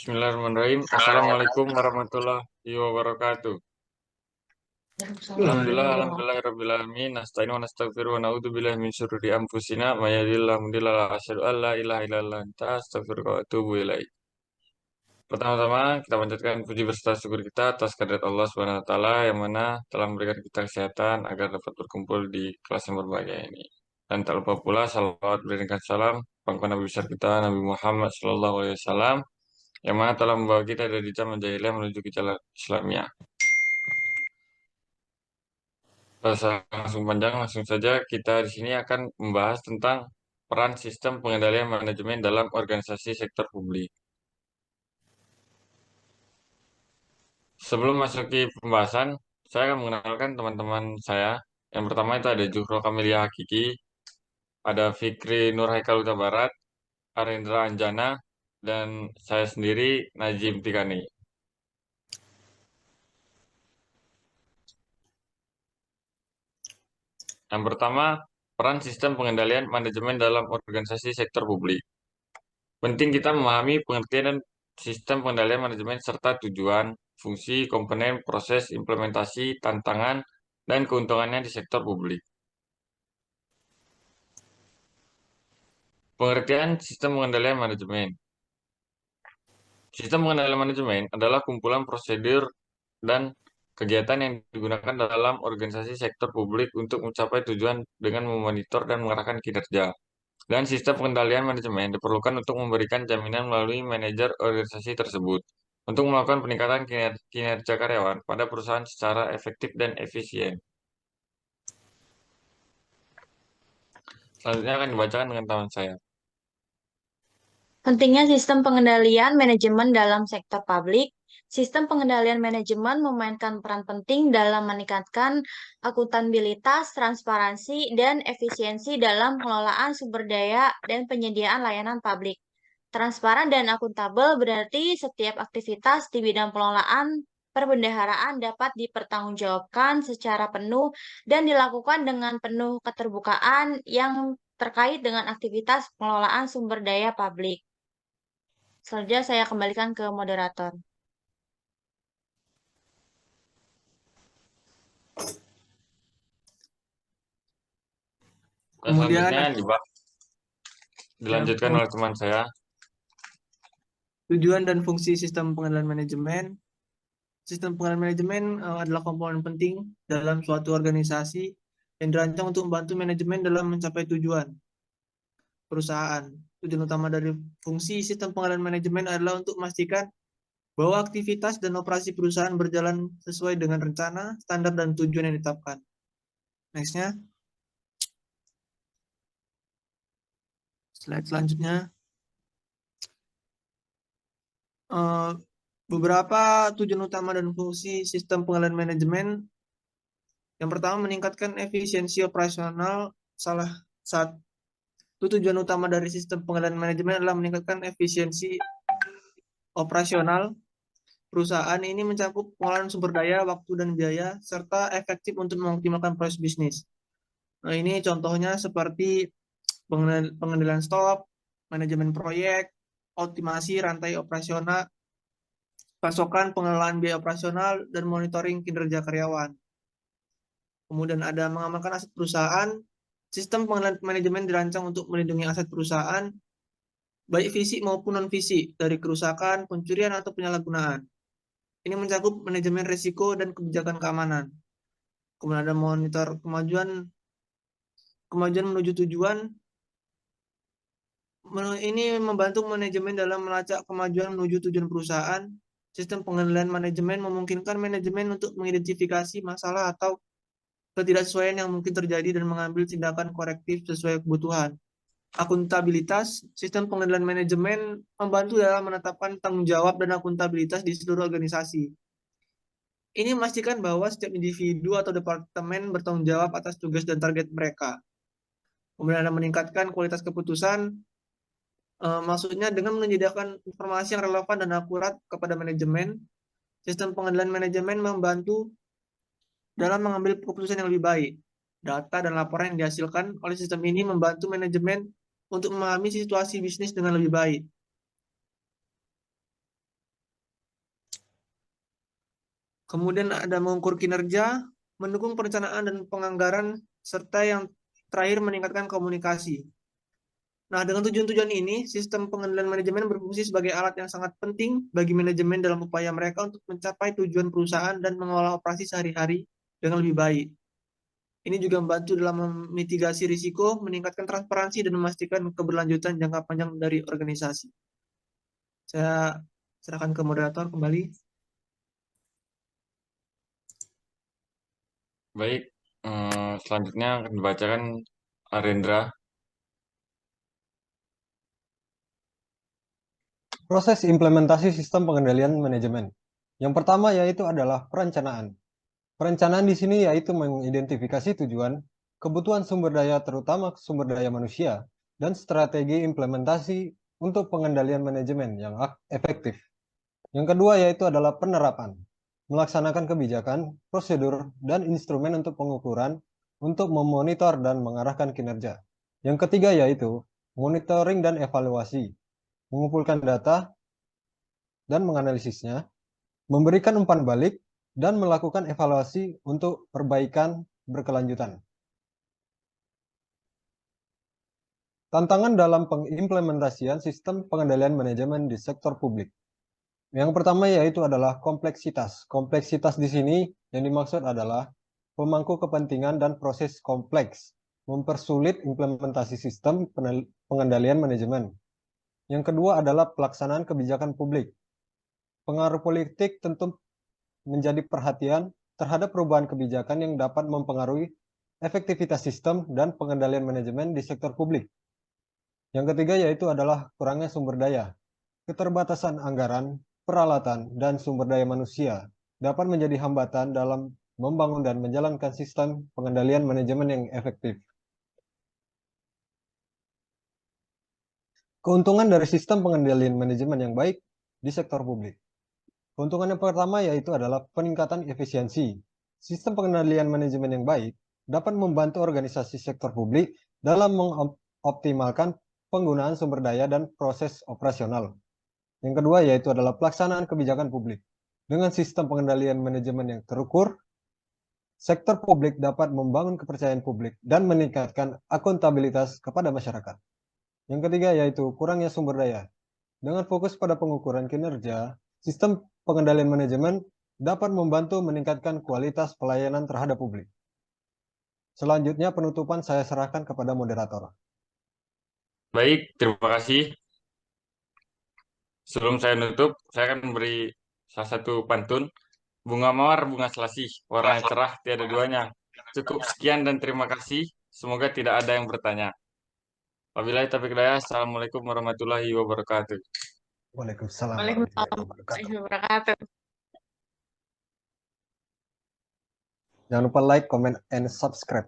Bismillahirrahmanirrahim. Assalamualaikum warahmatullahi wabarakatuh. Alhamdulillah, alamin. Nasta'inu wa nastaghfiru wa na'udzubillahi min syururi anfusina wa yahdihillahu mudilla lahu asyhadu an la ilaha illallah anta astaghfiruka wa atubu ilaik. Pertama-tama kita panjatkan puji berserta syukur kita atas kehadirat Allah Subhanahu wa taala yang mana telah memberikan kita kesehatan agar dapat berkumpul di kelas yang berbahagia ini. Dan tak lupa pula salawat berikan salam pangkat Nabi besar kita Nabi Muhammad SAW yang mana telah membawa kita dari zaman jahiliyah menuju ke jalan Islamiyah. Langsung panjang, langsung saja kita di sini akan membahas tentang peran sistem pengendalian manajemen dalam organisasi sektor publik. Sebelum masuk ke pembahasan, saya akan mengenalkan teman-teman saya. Yang pertama itu ada Juhro Kamelia Hakiki, ada Fikri Nur Haikal Huta Barat, Arendra Anjana, dan saya sendiri Najim Tikani. Yang pertama, peran sistem pengendalian manajemen dalam organisasi sektor publik. Penting kita memahami pengertian dan sistem pengendalian manajemen serta tujuan, fungsi, komponen, proses, implementasi, tantangan, dan keuntungannya di sektor publik. Pengertian sistem pengendalian manajemen. Sistem pengendalian manajemen adalah kumpulan prosedur dan kegiatan yang digunakan dalam organisasi sektor publik untuk mencapai tujuan dengan memonitor dan mengarahkan kinerja. Dan sistem pengendalian manajemen diperlukan untuk memberikan jaminan melalui manajer organisasi tersebut untuk melakukan peningkatan kinerja karyawan pada perusahaan secara efektif dan efisien. Selanjutnya akan dibacakan dengan tangan saya. Pentingnya sistem pengendalian manajemen dalam sektor publik. Sistem pengendalian manajemen memainkan peran penting dalam meningkatkan akuntabilitas, transparansi, dan efisiensi dalam pengelolaan sumber daya dan penyediaan layanan publik. Transparan dan akuntabel berarti setiap aktivitas di bidang pengelolaan perbendaharaan dapat dipertanggungjawabkan secara penuh dan dilakukan dengan penuh keterbukaan yang terkait dengan aktivitas pengelolaan sumber daya publik. Selanjutnya saya kembalikan ke moderator. Kemudian selanjutnya dilanjutkan oleh teman saya. Tujuan dan fungsi sistem pengendalian manajemen. Sistem pengendalian manajemen adalah komponen penting dalam suatu organisasi yang dirancang untuk membantu manajemen dalam mencapai tujuan perusahaan. Tujuan utama dari fungsi sistem pengendalian manajemen adalah untuk memastikan bahwa aktivitas dan operasi perusahaan berjalan sesuai dengan rencana, standar, dan tujuan yang ditetapkan. Nextnya. Slide selanjutnya. Beberapa tujuan utama dan fungsi sistem pengendalian manajemen. Yang pertama, meningkatkan efisiensi operasional. Salah satu tujuan utama dari sistem pengendalian manajemen adalah meningkatkan efisiensi operasional perusahaan. Ini mencakup pengelolaan sumber daya, waktu, dan biaya, serta efektif untuk mengoptimalkan proses bisnis. Nah, ini contohnya seperti pengendalian stok, manajemen proyek, optimasi rantai operasional, pasokan, pengelolaan biaya operasional, dan monitoring kinerja karyawan. Kemudian ada mengamankan aset perusahaan. Sistem pengendalian manajemen dirancang untuk melindungi aset perusahaan, baik fisik maupun non-fisik, dari kerusakan, pencurian, atau penyalahgunaan. Ini mencakup manajemen risiko dan kebijakan keamanan. Kemudian ada monitor kemajuan menuju tujuan. Ini membantu manajemen dalam melacak kemajuan menuju tujuan perusahaan. Sistem pengendalian manajemen memungkinkan manajemen untuk mengidentifikasi masalah atau ketidaksesuaian yang mungkin terjadi dan mengambil tindakan korektif sesuai kebutuhan. Akuntabilitas. Sistem pengendalian manajemen membantu dalam menetapkan tanggung jawab dan akuntabilitas di seluruh organisasi. Ini memastikan bahwa setiap individu atau departemen bertanggung jawab atas tugas dan target mereka. Kemudian ada meningkatkan kualitas keputusan. Maksudnya dengan menyediakan informasi yang relevan dan akurat kepada manajemen. Sistem pengendalian manajemen membantu dalam mengambil keputusan yang lebih baik. Data dan laporan yang dihasilkan oleh sistem ini membantu manajemen untuk memahami situasi bisnis dengan lebih baik. Kemudian ada mengukur kinerja, mendukung perencanaan dan penganggaran, serta yang terakhir meningkatkan komunikasi. Nah, dengan tujuan-tujuan ini, sistem pengendalian manajemen berfungsi sebagai alat yang sangat penting bagi manajemen dalam upaya mereka untuk mencapai tujuan perusahaan dan mengelola operasi sehari-hari dengan lebih baik. Ini juga membantu dalam memitigasi risiko, meningkatkan transparansi, dan memastikan keberlanjutan jangka panjang dari organisasi. Saya serahkan ke moderator kembali. Baik, selanjutnya akan dibacakan Arendra. Proses implementasi sistem pengendalian manajemen. Yang pertama yaitu adalah perencanaan. Perencanaan di sini yaitu mengidentifikasi tujuan, kebutuhan sumber daya terutama sumber daya manusia, dan strategi implementasi untuk pengendalian manajemen yang efektif. Yang kedua yaitu adalah penerapan. Melaksanakan kebijakan, prosedur, dan instrumen untuk pengukuran untuk memonitor dan mengarahkan kinerja. Yang ketiga yaitu monitoring dan evaluasi. Mengumpulkan data dan menganalisisnya, memberikan umpan balik, dan melakukan evaluasi untuk perbaikan berkelanjutan. Tantangan dalam pengimplementasian sistem pengendalian manajemen di sektor publik. Yang pertama yaitu adalah kompleksitas. Kompleksitas di sini yang dimaksud adalah pemangku kepentingan dan proses kompleks, mempersulit implementasi sistem pengendalian manajemen. Yang kedua adalah pelaksanaan kebijakan publik. Pengaruh politik tentu menjadi perhatian terhadap perubahan kebijakan yang dapat mempengaruhi efektivitas sistem dan pengendalian manajemen di sektor publik. Yang ketiga yaitu adalah kurangnya sumber daya. Keterbatasan anggaran, peralatan, dan sumber daya manusia dapat menjadi hambatan dalam membangun dan menjalankan sistem pengendalian manajemen yang efektif. Keuntungan dari sistem pengendalian manajemen yang baik di sektor publik. Keuntungan yang pertama yaitu adalah peningkatan efisiensi. Sistem pengendalian manajemen yang baik dapat membantu organisasi sektor publik dalam mengoptimalkan penggunaan sumber daya dan proses operasional. Yang kedua yaitu adalah pelaksanaan kebijakan publik. Dengan sistem pengendalian manajemen yang terukur, sektor publik dapat membangun kepercayaan publik dan meningkatkan akuntabilitas kepada masyarakat. Yang ketiga yaitu kurangnya sumber daya. Dengan fokus pada pengukuran kinerja, sistem pengendalian manajemen dapat membantu meningkatkan kualitas pelayanan terhadap publik. Selanjutnya penutupan saya serahkan kepada moderator. Baik, terima kasih. Sebelum saya nutup, saya akan memberi salah satu pantun. Bunga mawar, bunga selasih, warnanya cerah, tiada duanya. Cukup sekian dan terima kasih. Semoga tidak ada yang bertanya. Wabillahi taufiq hidayah. Assalamualaikum warahmatullahi wabarakatuh. Waalaikumsalam Waalaikumsalam warahmatullahi wabarakatuh. warahmatullahi wabarakatuh. Jangan lupa like, comment, and subscribe.